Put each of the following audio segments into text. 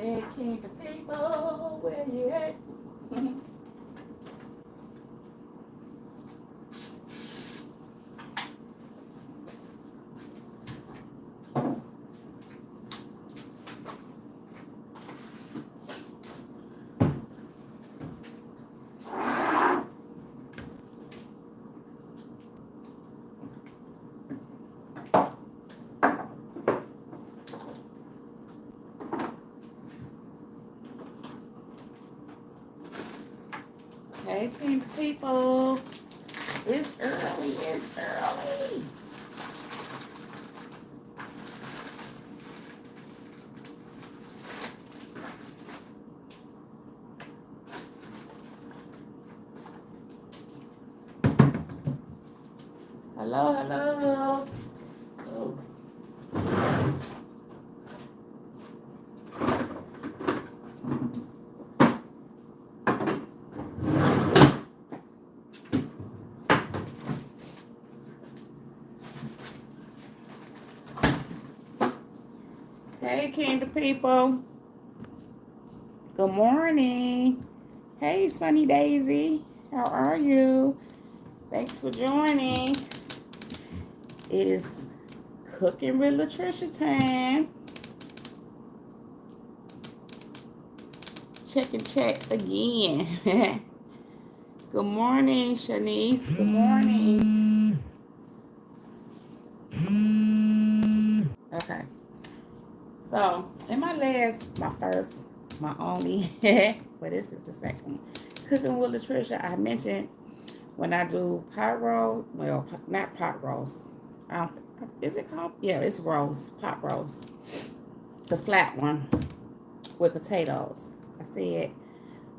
Hey, kingdom people, where you at? Hey, kingdom people. It's early. It's early. Hello, hello. Oh. Hey, kingdom people. Good morning. Hey, Sunny Daisy. How are you? Thanks for joining. It is cooking with Latricia time. Check again. Good morning, Shanice. Good morning. Okay. So, in my only, well, this is the second one. Cooking with Latricia, I mentioned when I do pot roast, well, not pot roast. Is it called? Yeah, it's roast, pot roast. The flat one with potatoes. I said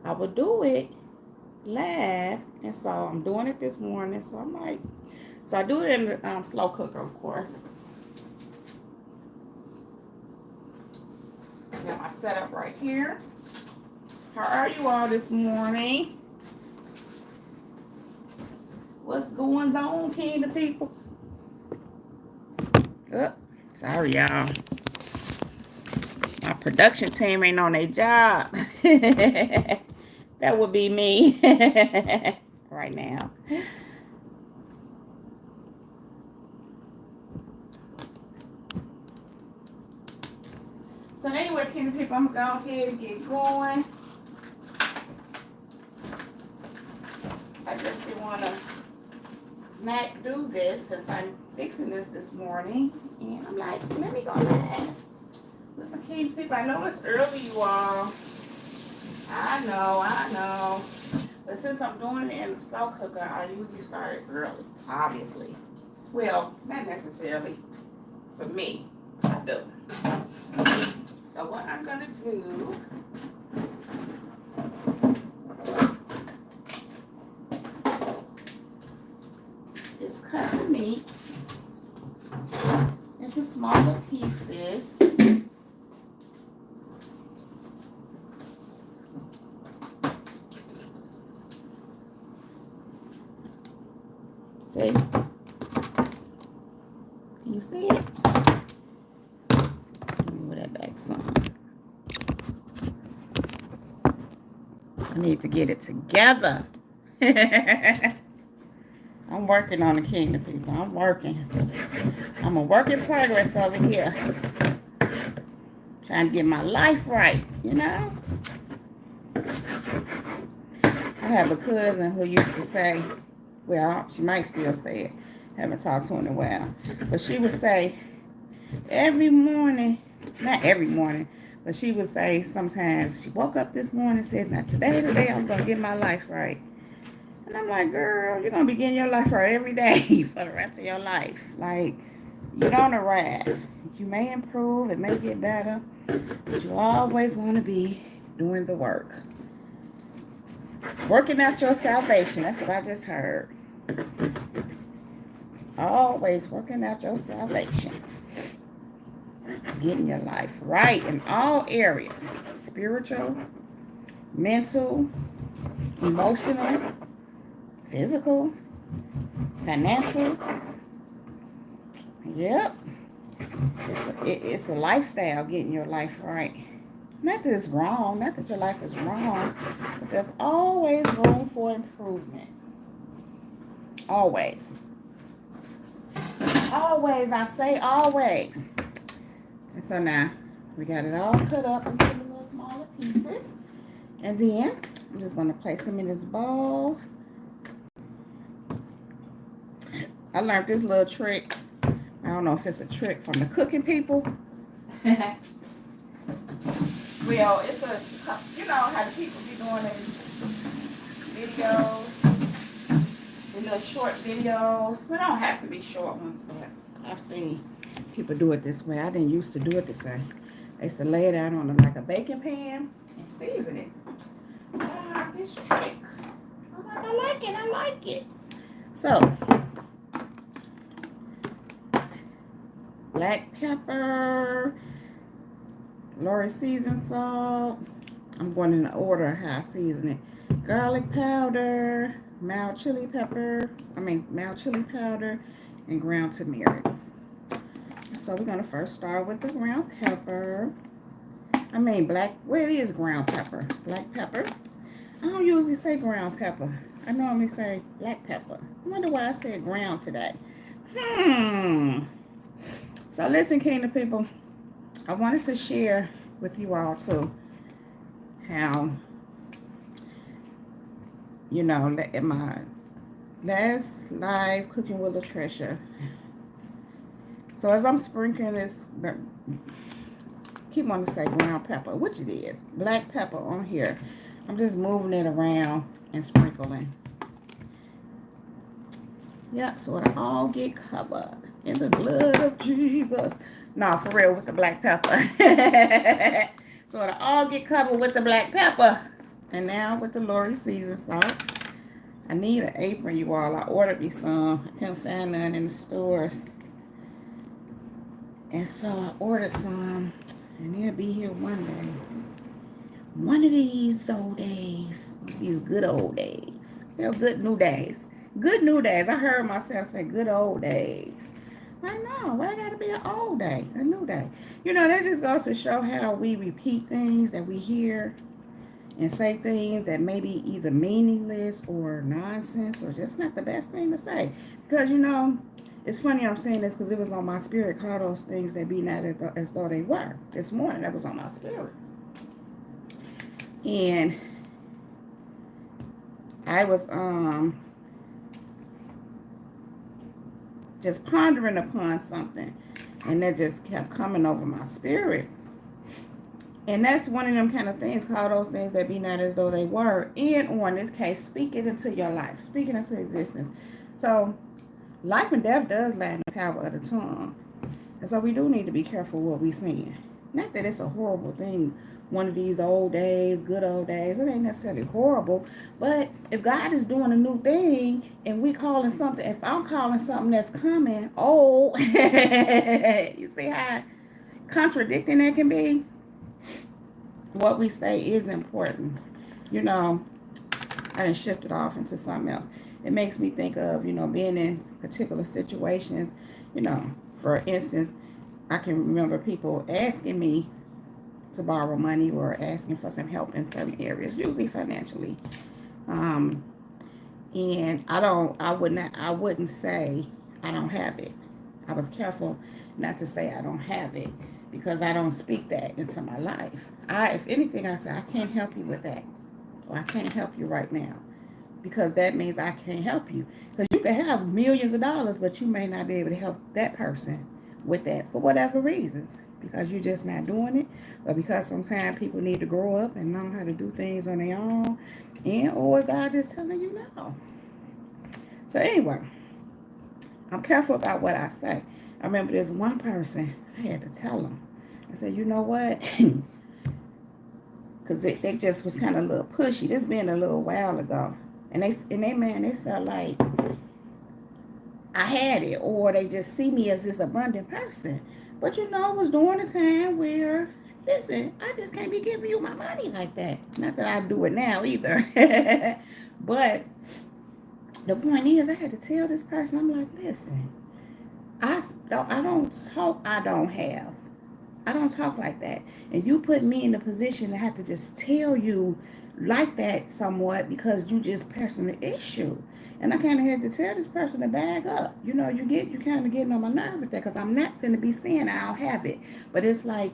I would do it live, and so I'm doing it this morning. So I'm like, so I do it in the slow cooker, of course. I got my setup right here. How are you all this morning? What's going on, kingdom people? Oh, sorry, y'all. My production team ain't on their job. That would be me right now. So anyway, kingdom people, I'm going to go ahead and get going. I just didn't want to not do this since I'm fixing this morning. And I'm like, let me go live with my kingdom people. I know it's early, you all. I know. But since I'm doing it in the slow cooker, I usually start it early, obviously. Well, not necessarily for me. I do. So what I'm going to do is cut the meat into smaller pieces. See? Can you see it? Let me move that back some. I need to get it together. I'm working on the kingdom, people. I'm working. I'm a work in progress over here. Trying to get my life right, you know? I have a cousin who used to say, well, she might still say it. Haven't talked to her in a while. But she would say, every morning, not every morning, but she would say sometimes, she woke up this morning and said, now today I'm going to get my life right. And I'm like, girl, you're going to be getting your life right every day for the rest of your life. Like, you don't arrive. You may improve, it may get better, but you always want to be doing the work. Working out your salvation. That's what I just heard. Always working out your salvation. Getting your life right in all areas. Spiritual, mental, emotional, physical, financial. Yep. It's a lifestyle, getting your life right. Not that it's wrong, not that your life is wrong, but there's always room for improvement. Always. Always, I say always. And so now, we got it all cut up into the little smaller pieces. And then, I'm just going to place them in this bowl. I learned this little trick. I don't know if it's a trick from the cooking people. Well, it's a, you know how the people be doing their videos, the little short videos. They don't have to be short ones, but I've seen people do it this way. I didn't used to do it this way. I used to lay it out on like a baking pan and season it. I like this trick. I'm like, I like it. So, black pepper, Lori seasoned salt. I'm going in the order of how I season it. Garlic powder, mild chili powder, and ground turmeric. So we're going to first start with the ground pepper. Well, it is ground pepper. Black pepper. I don't usually say ground pepper. I normally say black pepper. I wonder why I said ground today. So listen, Kingdom people. I wanted to share with you all too how, you know, in my last live cooking with Latricia. So as I'm sprinkling this, keep wanting to say ground pepper, which it is, black pepper on here. I'm just moving it around and sprinkling. Yep, so it'll all get covered in the blood of Jesus. No, for real, with the black pepper. So it'll all get covered with the black pepper. And now with the Lori seasoned salt. I need an apron, you all. I ordered me some. I couldn't find none in the stores. And so I ordered some. And they'll be here one day. One of these old days. These good old days. They're good new days. Good new days. I heard myself say good old days. I know. Why gotta be an old day? A new day. You know, that just goes to show how we repeat things that we hear and say things that may be either meaningless or nonsense or just not the best thing to say. Because, you know, it's funny I'm saying this because it was on my spirit. Call those things that be not as though they were. This morning, that was on my spirit. And I was just pondering upon something, and that just kept coming over my spirit. And that's one of them kind of things, call those things that be not as though they were, and or in this case, speak it into your life, speak it into existence. So life and death does lie in the power of the tongue, and so we do need to be careful what we saying. Not that it's a horrible thing, one of these old days, good old days. It ain't necessarily horrible. But if God is doing a new thing and we calling something, if I'm calling something that's coming old, you see how contradicting that can be? What we say is important. You know, I done shifted off into something else. It makes me think of, you know, being in particular situations. You know, for instance, I can remember people asking me to borrow money or asking for some help in certain areas, usually financially. And I wouldn't say I don't have it. I was careful not to say I don't have it because I don't speak that into my life. If anything, I say I can't help you with that, or I can't help you right now, because that means I can't help you. Because you can have millions of dollars, but you may not be able to help that person with that for whatever reasons. Because you're just not doing it, or because sometimes people need to grow up and learn how to do things on their own, and or God is telling you no. So anyway, I'm careful about what I say. I remember there's one person, I had to tell them. I said, you know what? Because they just was kind of a little pushy. This been a little while ago. And they felt like I had it, or they just see me as this abundant person. But you know, it was during a time where, listen, I just can't be giving you my money like that. Not that I do it now either. But the point is, I had to tell this person, I'm like, listen, I don't talk I don't have. I don't talk like that. And you put me in the position to have to just tell you like that somewhat because you just pressing the issue. And I kind of had to tell this person to bag up. You know, you kind of getting on my nerve with that because I'm not going to be saying I don't have it. But it's like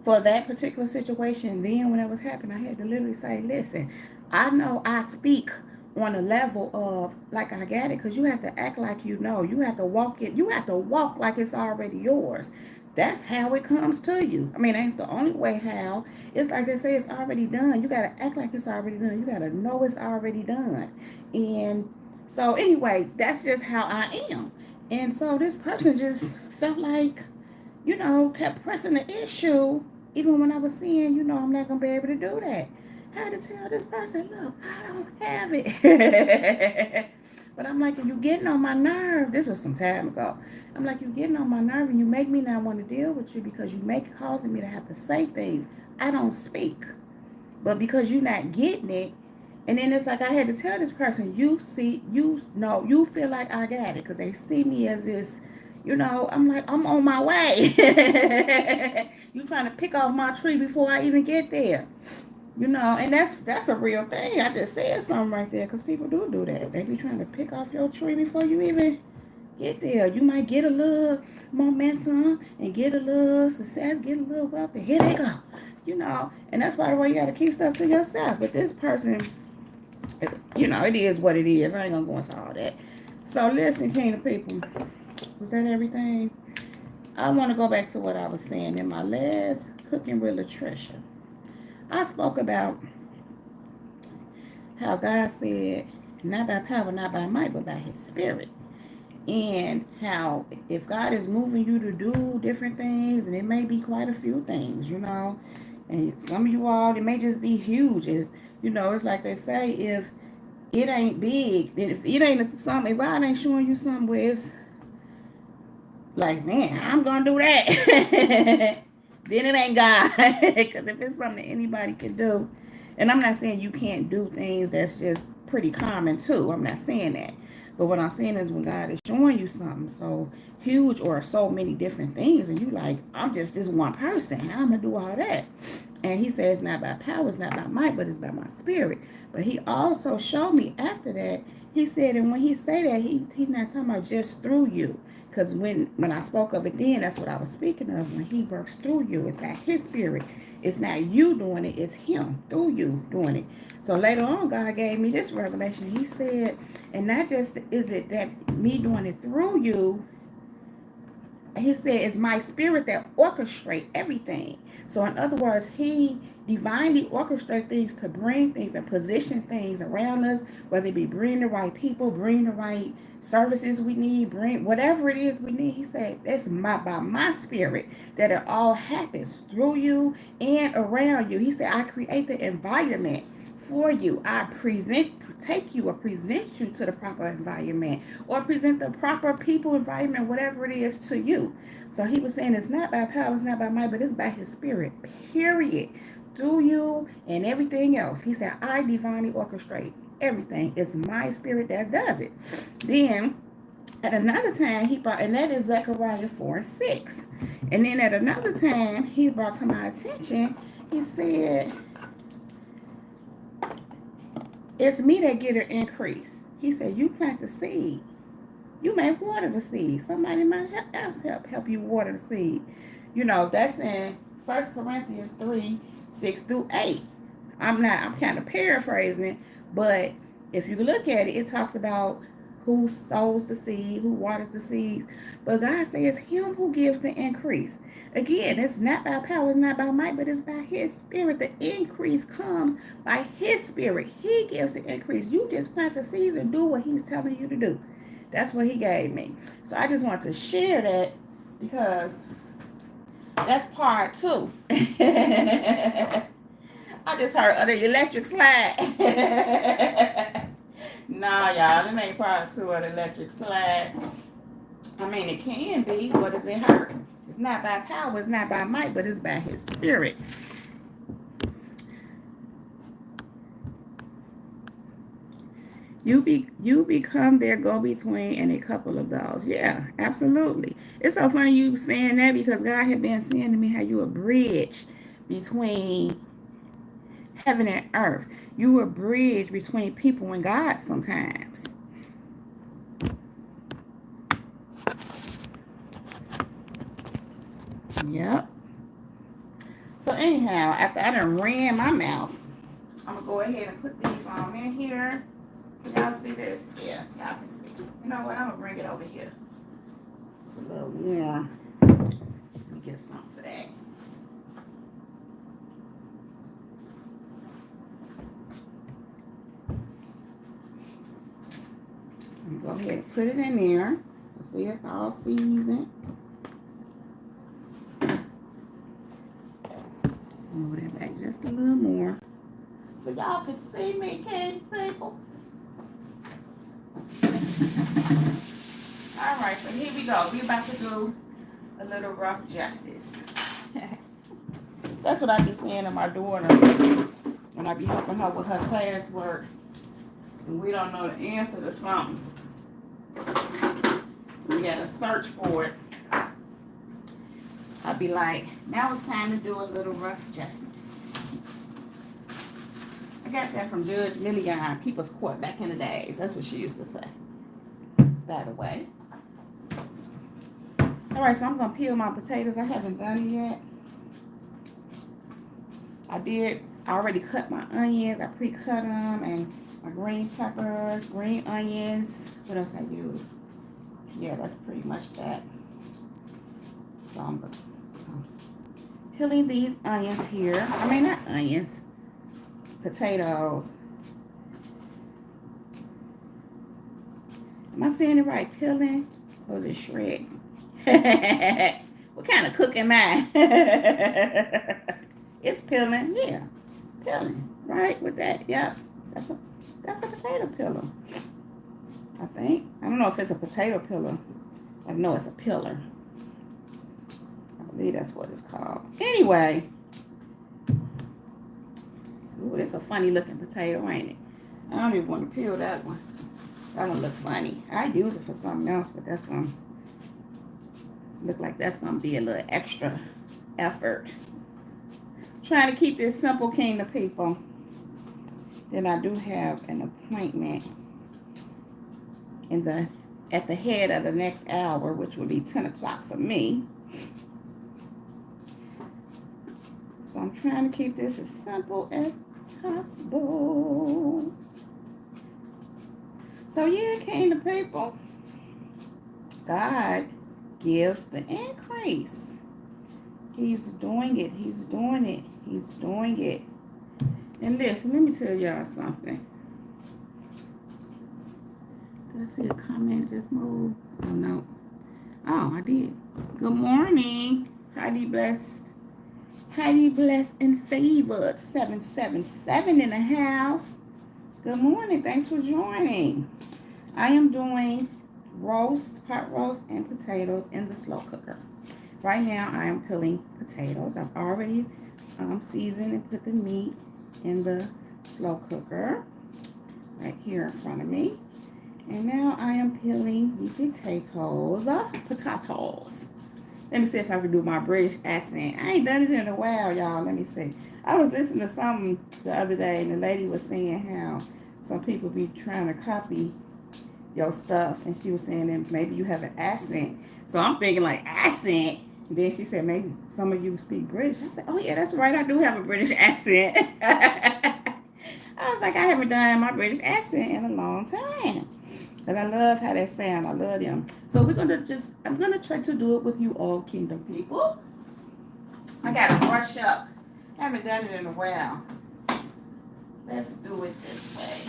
for that particular situation, then when it was happening, I had to literally say, listen, I know I speak on a level of like I got it because you have to act like you know. You have to walk it. You have to walk like it's already yours. That's how it comes to you. I mean, ain't the only way how. It's like they say it's already done. You got to act like it's already done. You got to know it's already done. And so anyway, that's just how I am. And so this person just felt like, you know, kept pressing the issue, even when I was saying, you know, I'm not going to be able to do that. I had to tell this person, look, I don't have it. But I'm like, you getting on my nerve. This was some time ago. I'm like, you getting on my nerve and you make me not want to deal with you because you make causing me to have to say things. I don't speak. But because you're not getting it, and then it's like I had to tell this person, you feel like I got it because they see me as this, you know, I'm like, I'm on my way. You trying to pick off my tree before I even get there. You know, and that's a real thing. I just said something right there because people do that. They be trying to pick off your tree before you even get there. You might get a little momentum and get a little success, get a little wealth, and here they go. You know, and that's why the way you got to keep stuff to yourself. But this person, you know, it is what it is. I ain't going to go into all that. So listen, kingdom people, was that everything? I want to go back to what I was saying in my last Cooking with Latricia. I spoke about how God said, not by power, not by might, but by his spirit. And how if God is moving you to do different things, and it may be quite a few things, you know, and some of you all, it may just be huge. You know, it's like they say, if it ain't big, if it ain't something, if God ain't showing you something where it's like, man, I'm going to do that, then it ain't God. Because if it's something that anybody can do, and I'm not saying you can't do things that's just pretty common too. I'm not saying that. But what I'm saying is when God is showing you something so huge or so many different things, and you like, I'm just this one person. How am I going to do all that? And he says, it's not by power, it's not by might, but it's by my spirit. But he also showed me after that, he said, and when he say that, he's not talking about just through you. Because when I spoke of it then, that's what I was speaking of. When he works through you, it's not his spirit. It's not you doing it, it's him through you doing it. So later on, God gave me this revelation. He said, and not just is it that me doing it through you, he said it's my spirit that orchestrate everything. So in other words, he divinely orchestrate things to bring things and position things around us, whether it be bring the right people, bring the right services we need, bring whatever it is we need. He said it's by my spirit that it all happens through you and around you. He said I create the environment for you. I present you to the proper environment, or present the proper people, environment, whatever it is to you. So he was saying it's not by power, it's not by might, but it's by his spirit, period, through you and everything else. He said I divinely orchestrate everything. It's my spirit that does it. Then at another time he brought, and that is Zechariah 4:6. And then at another time he brought to my attention, he said, it's me that get an increase. He said, you plant the seed. You may water the seed. Somebody might help you water the seed. You know, that's in 1 Corinthians 3:6-8. I'm kind of paraphrasing it, but if you look at it, it talks about who sows the seed, who waters the seeds. But God says him who gives the increase. Again, it's not by power, it's not by might, but it's by his spirit. The increase comes by his spirit. He gives the increase. You just plant the seeds and do what he's telling you to do. That's what he gave me. So I just want to share that because that's part 2. I just heard of the electric slide. Nah, y'all, that ain't part 2 of the electric slide. I mean, it can be. What does it hurt? It's not by power, it's not by might, but it's by his spirit. You become their go-between in a couple of those. Yeah, absolutely. It's so funny you saying that because God had been saying to me how you a bridge between heaven and earth. You a bridge between people and God sometimes. Yep. So anyhow, after I done ran my mouth, I'm gonna go ahead and put these on in here. Can y'all see this? Yeah, y'all can see. You know what? I'm gonna bring it over here. It's a little warm. Let me get something for that. I'm gonna go ahead and put it in there. So see, it's all seasoned. Move that back just a little more. So y'all can see me, candy people. Alright, so here we go. We're about to do a little rough justice. That's what I be saying to my daughter when I be helping her with her classwork. And we don't know the answer to something. We gotta search for it. I'll be like, now it's time to do a little rough justice. I got that from Judge Lillian, People's Court, back in the days. That's what she used to say, by the way. All right, so I'm going to peel my potatoes. I haven't done it yet. I already cut my onions. I pre-cut them, and my green peppers, green onions. What else I use? Yeah, that's pretty much that. So I'm peeling these onions here. I mean, not onions. Potatoes. Am I saying it right? Peeling? Or is it shred? What kind of cook am I? It's peeling. Yeah. Peeling. Right? With that. Yep. That's a potato peeler. I think. I don't know if it's a potato peeler. I know it's a peeler. I believe that's what it's called. Anyway. Ooh, it's a funny looking potato, ain't it? I don't even want to peel that one. That one look funny. I use it for something else, but that's going to look like that's going to be a little extra effort. Trying to keep this simple, kingdom people. Then I do have an appointment at the head of the next hour, which will be 10 o'clock for me. So I'm trying to keep this as simple as possible. So yeah, kingdom people, God gives the increase. He's doing it. He's doing it. He's doing it. And listen, let me tell y'all something. Did I see a comment just move? Oh, no. Oh, I did. Good morning. Heidi Blessed. Heidi Blessed and Favored. 777 in the house. Good morning. Thanks for joining. I am doing pot roast, and potatoes in the slow cooker. Right now, I am peeling potatoes. I've already seasoned and put the meat in the slow cooker right here in front of me. And now I am peeling the potatoes. Let me see if I can do my British accent. I ain't done it in a while, y'all. Let me see. I was listening to something the other day, and the lady was saying how some people be trying to copy your stuff, and she was saying that maybe you have an accent. So I'm thinking like accent. And then she said maybe some of you speak British. I said, oh yeah, that's right. I do have a British accent. I was like, I haven't done my British accent in a long time. Because I love how they sound. I love them. So I'm going to try to do it with you all, kingdom people. I got to brush up. I haven't done it in a while. Let's do it this way.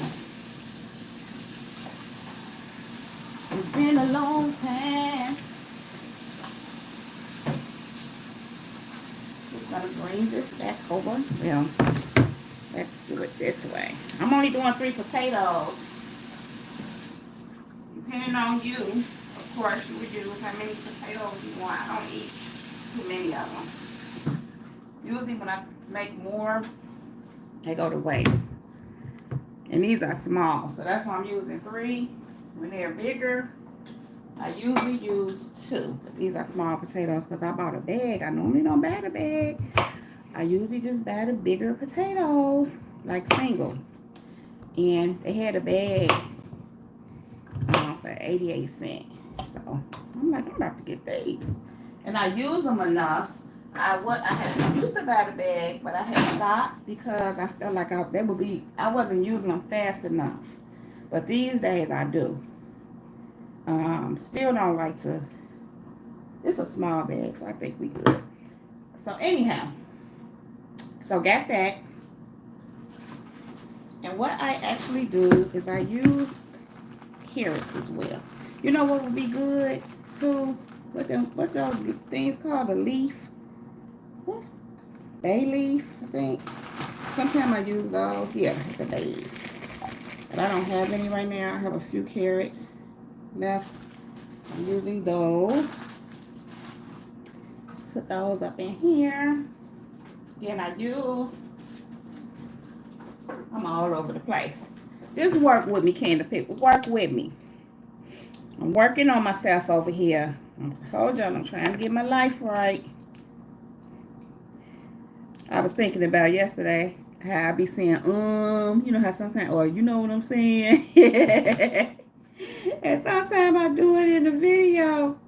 It's been a long time. Just going to bring this back over. Well, let's do it this way. I'm only doing 3 potatoes. Depending on you, of course, you would use how many potatoes you want. I don't eat too many of them. Usually when I make more, they go to waste. And these are small. So that's why I'm using 3. When they're bigger, I usually use 2. But these are small potatoes because I bought a bag. I normally don't buy the bag. I usually just buy the bigger potatoes, like single. And they had a bag for 88 cents. So I'm like, I'm about to get these. And I use them enough. I used to buy the bag, but I had stopped because I felt like I wasn't using them fast enough. But these days I do. Still don't like to. It's a small bag, so I think we good. So anyhow, so got that. And what I actually do is I use carrots as well. You know what would be good too? What those things called? The leaf. What's bay leaf? I think. Sometimes I use those. Yeah, it's a bay leaf. But I don't have any right now. I have a few carrots left. I'm using those. Just put those up in here. Then I'm all over the place. Just work with me, Candy People. Work with me. I'm working on myself over here. Hold on, I'm trying to get my life right. I was thinking about yesterday how I be saying, you know how sometimes, or you know what I'm saying? And sometimes I do it in the video.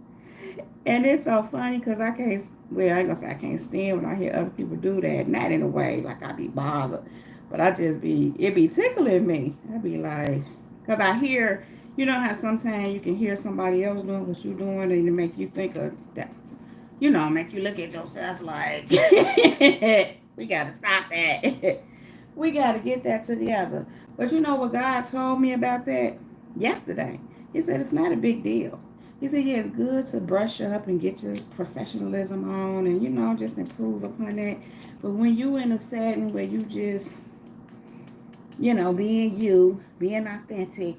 And it's so funny because I ain't gonna say I can't stand when I hear other people do that. Not in a way like I be bothered. But it be tickling me. I be like, because I hear, you know how sometimes you can hear somebody else doing what you're doing and it make you think of that, you know, make you look at yourself like, we got to stop that. We got to get that together. But you know what God told me about that yesterday? He said it's not a big deal. He said, yeah, it's good to brush up and get your professionalism on and, you know, just improve upon that. But when you in a setting where you just, you know, being authentic,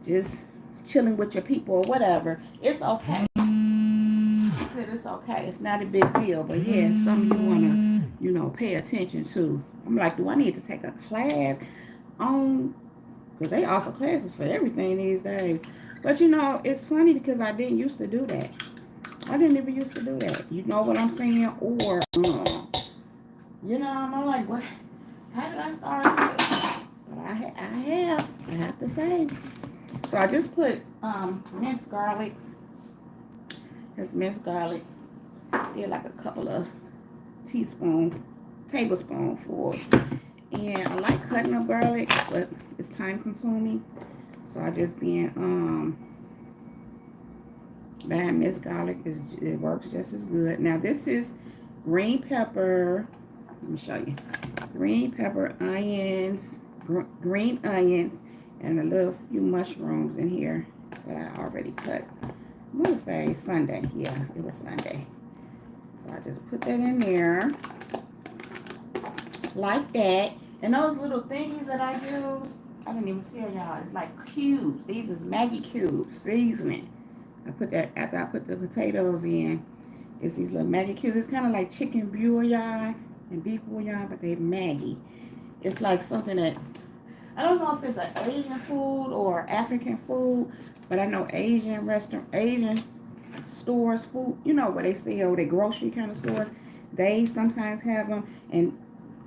just chilling with your people or whatever, it's okay. He said it's okay. It's not a big deal. But yeah, it's something you want to, you know, pay attention to. I'm like, do I need to take a class on, because they offer classes for everything these days. But, you know, it's funny because I didn't used to do that. I didn't ever used to do that. You know what I'm saying? Or, you know, I'm like, what? How did I start this? But I have to say. So I just put minced garlic. Just minced garlic. Did like a couple of tablespoonfuls. And I like cutting up garlic, but it's time consuming. So I just been buying minced garlic. It works just as good. Now this is green pepper. Let me show you. Green pepper, onions, green onions, and a little few mushrooms in here that I already cut. I'm going to say Sunday. Yeah, it was Sunday. So I just put that in there like that. And those little thingies that I use, I didn't even tell y'all, it's like cubes. These is Maggie cubes, seasoning. I put that after I put the potatoes in. It's these little Maggie cubes. It's kind of like chicken bouillon and beef bouillon, but they're Maggie. It's like something that, I don't know if it's an Asian food or African food, but I know Asian stores, food, you know, where they sell their grocery kind of stores, they sometimes have them, and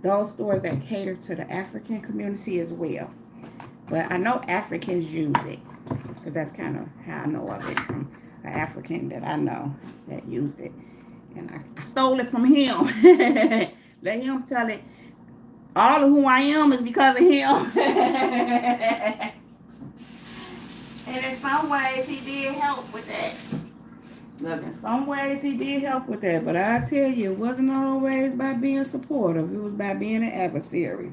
those stores that cater to the African community as well. But I know Africans use it, because that's kind of how I know of it, from an African that I know that used it. And I stole it from him. Let him tell it. All of who I am is because of him. And in some ways, he did help with that. Look, in some ways, he did help with that. But I tell you, it wasn't always by being supportive. It was by being an adversary.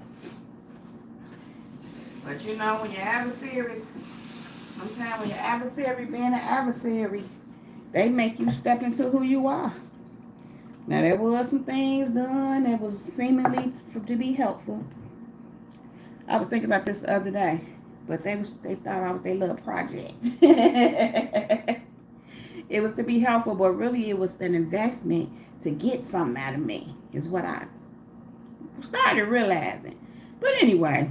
But you know, when your adversaries, sometimes when your adversary being an adversary, they make you step into who you are. Now, there was some things done that was seemingly to be helpful. I was thinking about this the other day, but they thought I was their little project. It was to be helpful, but really it was an investment to get something out of me, is what I started realizing. But anyway,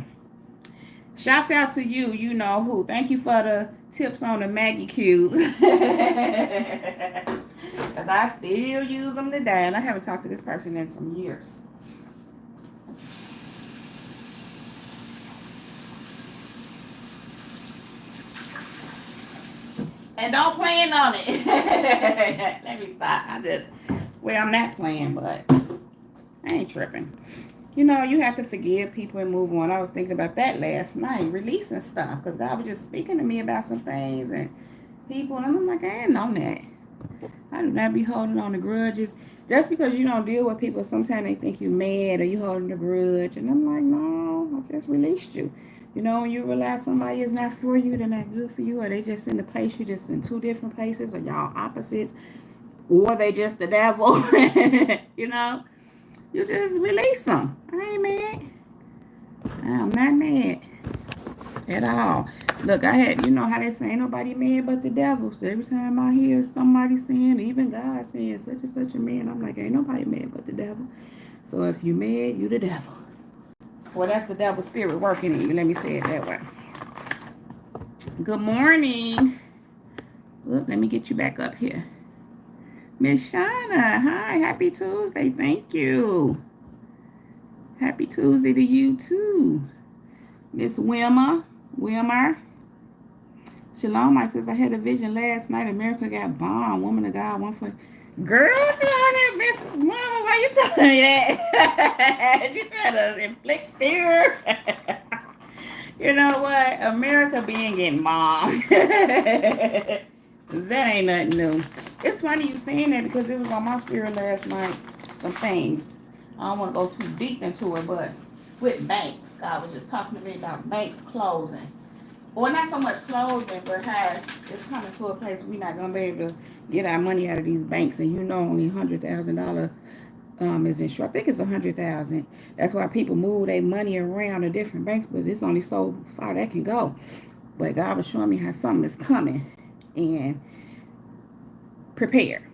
Shouts out to you, you know who. Thank you for the tips on the Maggie cubes. Because I still use them today. And I haven't talked to this person in some years. And don't plan on it. Let me stop. I'm not playing, but I ain't tripping. You know, you have to forgive people and move on. I was thinking about that last night, releasing stuff, because God was just speaking to me about some things and people, and I'm like, I ain't known that. I do not be holding on to grudges. Just because you don't deal with people, sometimes they think you mad or you holding a grudge, and I'm like, no, I just released you. You know, when you realize somebody is not for you, they're not good for you, or they just in the place, you just in two different places, or y'all opposites, or they just the devil, you know, you just release them. I ain't mad. I'm not mad at all. Look, you know how they say ain't nobody mad but the devil. So every time I hear somebody saying, even God saying such and such a man, I'm like, ain't nobody mad but the devil. So if you mad, you the devil. Well, that's the devil spirit working in you. Let me say it that way. Good morning. Look, let me get you back up here. Miss Shauna, hi, happy Tuesday. Thank you. Happy Tuesday to you too. Miss Wilmer. Shalom, I says I had a vision last night. America got bombed. Woman of God, one for girl. You know that Miss Mama. Why you telling me that? You trying to inflict fear? You know what? America being getting bombed. That ain't nothing new. It's funny you saying that because it was on my spirit last night. Some things. I don't want to go too deep into it, but with banks, God was just talking to me about banks closing. Well, not so much closing, but how it's coming to a place we're not gonna be able to get our money out of these banks, and you know only $100,000 is insured. I think it's 100,000. That's why people move their money around to different banks, but it's only so far that can go. But God was showing me how something is coming, and prepare.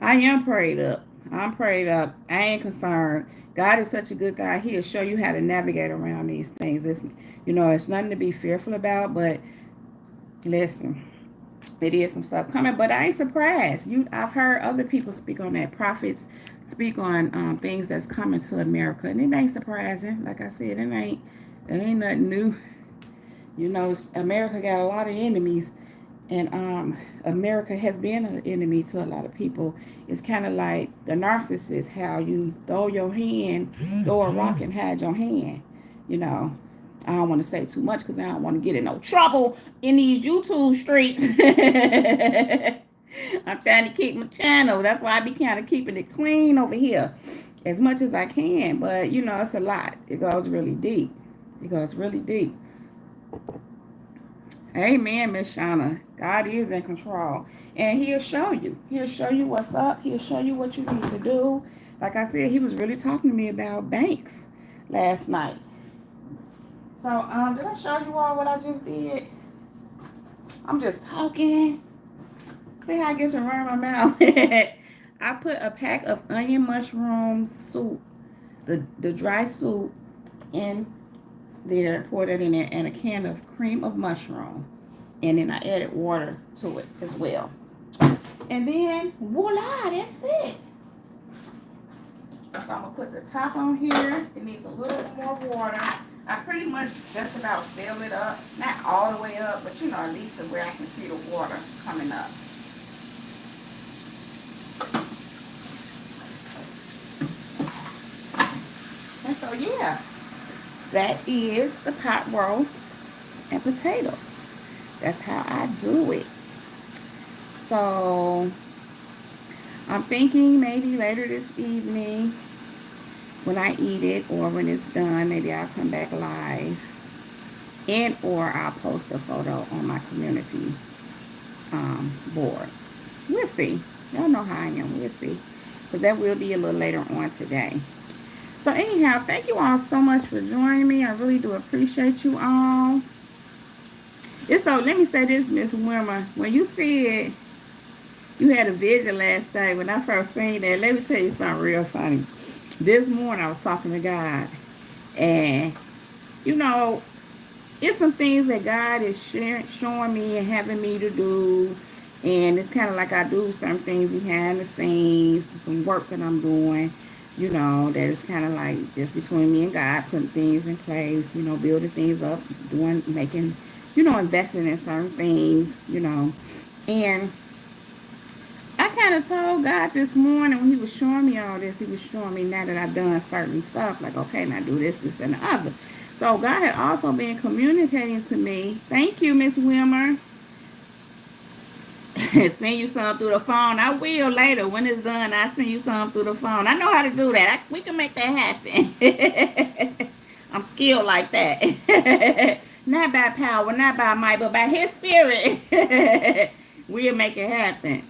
I am prayed up. I'm prayed up. I ain't concerned. God is such a good God. He'll show you how to navigate around these things. It's, you know, it's nothing to be fearful about, but listen, it is some stuff coming, but I ain't surprised. I've heard other people speak on that. Prophets speak on things that's coming to America, and it ain't surprising. Like I said, it ain't nothing new. You know, America got a lot of enemies, and America has been an enemy to a lot of people. It's kind of like the narcissist, how you throw a rock and hide your hand. You know, I don't want to say too much because I don't want to get in no trouble in these YouTube streets. I'm trying to keep my channel. That's why I be kind of keeping it clean over here as much as I can. But, you know, it's a lot. It goes really deep. Amen, Miss Shauna. God is in control. And he'll show you. He'll show you what's up. He'll show you what you need to do. Like I said, he was really talking to me about banks last night. So, did I show you all what I just did? I'm just talking. See how I get to run my mouth? I put a pack of onion mushroom soup, the dry soup, in there, poured it in there, and a can of cream of mushroom. And then I added water to it as well. And then, voila, that's it. So I'm going to put the top on here. It needs a little more water. I pretty much just about fill it up. Not all the way up, but you know, at least to where I can see the water coming up. And so, yeah, that is the pot roast and potatoes. That's how I do it. So, I'm thinking maybe later this evening when I eat it or when it's done, maybe I'll come back live and or I'll post a photo on my community board. We'll see. Y'all know how I am. We'll see. Because that will be a little later on today. So anyhow, thank you all so much for joining me. I really do appreciate you all. And so let me say this, Miss Wilmer. When you said you had a vision last night, when I first seen that, let me tell you something real funny. This morning I was talking to God, and you know, it's some things that God is showing me and having me to do. And it's kind of like I do certain things behind the scenes, some work that I'm doing, you know, that is kind of like just between me and God, putting things in place, you know, building things up, making, you know, investing in certain things, you know. And I kind of told God this morning when he was showing me all this, he was showing me now that I've done certain stuff, like, okay, now do this, this, and the other. So God had also been communicating to me. Thank you, Miss Wilmer. Send you some through the phone. I will later. When it's done, I'll send you some through the phone. I know how to do that. We can make that happen. I'm skilled like that. Not by power, not by might, but by his spirit. We'll make it happen.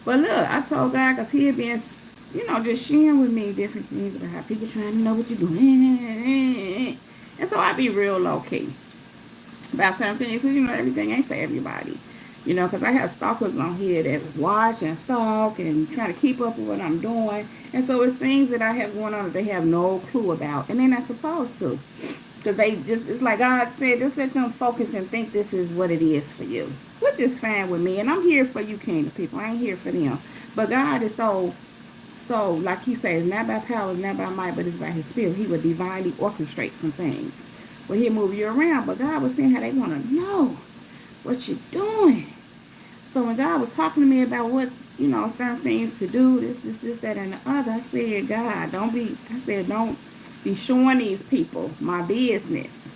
But look, I told God, because he had been, you know, just sharing with me different things about how people trying to know what you're doing. And so I be real low-key about certain things. So, you know, everything ain't for everybody. You know, because I have stalkers on here that watch and stalk and try to keep up with what I'm doing. And so it's things that I have going on that they have no clue about. And they're not supposed to. Because they just, it's like God said, just let them focus and think this is what it is for you. Which is fine with me. And I'm here for you, kingdom people. I ain't here for them. But God is so, like he says, not by power, not by might, but it's by his spirit. He will divinely orchestrate some things. Well, he'll move you around. But God was saying how they want to know what you're doing. So when God was talking to me about what's, you know, certain things to do, this, that, and the other, I said, God, don't be showing these people my business.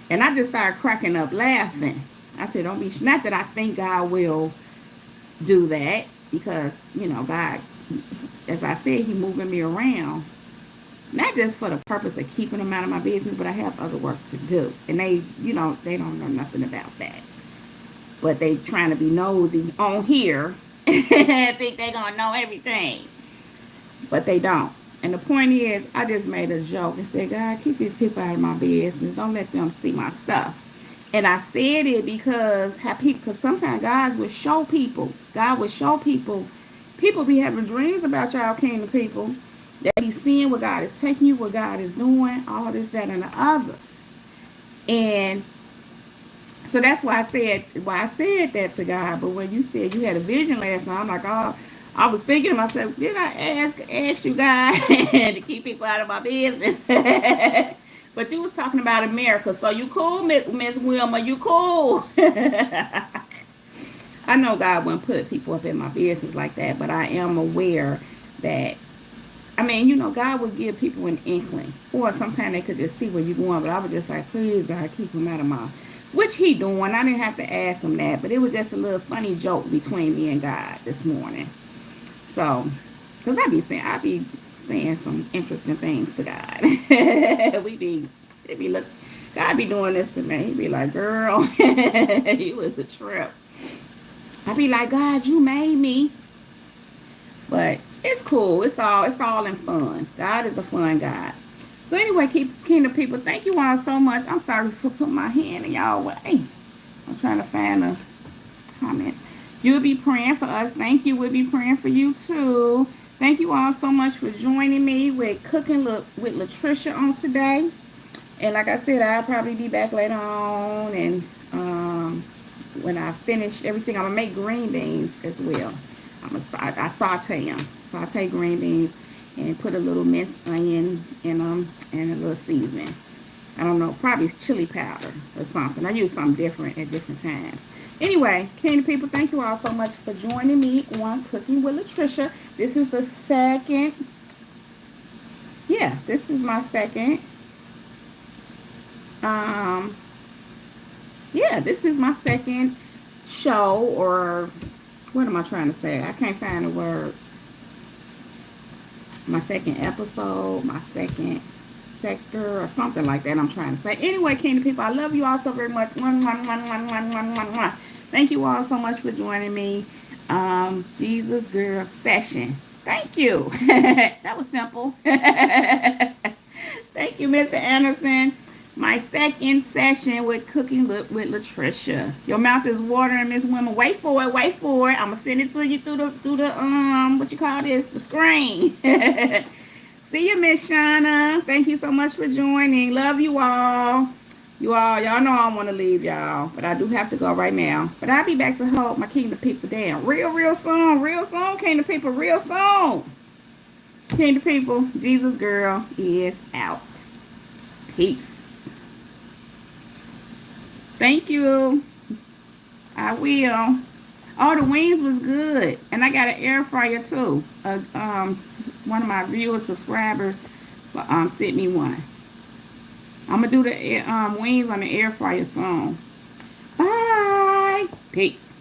And I just started cracking up laughing. I said, not that I think God will do that, because, you know, God, as I said, he moving me around, not just for the purpose of keeping them out of my business, but I have other work to do. And they, you know, they don't know nothing about that. But they trying to be nosy on here and think they going to know everything. But they don't. And the point is, I just made a joke and said, God, keep these people out of my business. Don't let them see my stuff. And I said it because sometimes God would show people. People be having dreams about y'all kingdom people. That he's seeing where God is taking you, what God is doing, all this, that, and the other. And so that's why I said that to God. But when you said you had a vision last night, I'm like, oh, I was thinking to myself, did I ask you, God, to keep people out of my business? But you was talking about America. So you cool, Miss Wilma, you cool. I know God wouldn't put people up in my business like that, but I am aware that, I mean, you know, God would give people an inkling. Or sometimes they could just see where you're going. But I was just like, please, God, keep them out of my, which he doing. I didn't have to ask him that, but it was just a little funny joke between me and God this morning. So, because I be saying some interesting things to God. God be doing this to me. He be like, girl, you was a trip. I be like, God, you made me. But it's cool. It's all in fun. God is a fun God. So anyway, kingdom people, thank you all so much. I'm sorry for putting my hand in y'all way. I'm trying to find the comments. You'll be praying for us. Thank you. We'll be praying for you too. Thank you all so much for joining me with Cooking with Latricia on today. And like I said, I'll probably be back later on. And when I finish everything, I'm going to make green beans as well. I saute them. Saute green beans and put a little minced onion in them and a little seasoning. I don't know, probably chili powder or something. I use something different at different times. Anyway, kingdom people, thank you all so much for joining me on Cooking with Latricia. This is the second, this is my second, this is my second show, or what am I trying to say? I can't find the word. My second episode, my second sector, or something like that I'm trying to say. Anyway, kingdom people, I love you all so very much. Thank you all so much for joining me. Jesus Girl Session. Thank you. That was simple. Thank you, Mr. Anderson. My second session with Cooking with Latricia. Your mouth is watering, Miss Women. Wait for it. I'm gonna send it to you through the what you call this, the screen. See you, Miss Shauna. Thank you so much for joining. Love you all. Y'all know I don't want to leave y'all, but I do have to go right now. But I'll be back to hold my Kingdom people down real soon, Kingdom people, real soon. Kingdom people, Jesus girl is out. Peace. Thank you. I will. Oh, the wings was good, and I got an air fryer too. One of my viewers, subscribers, sent me one. I'm gonna do the wings on the air fryer soon. Bye. Peace.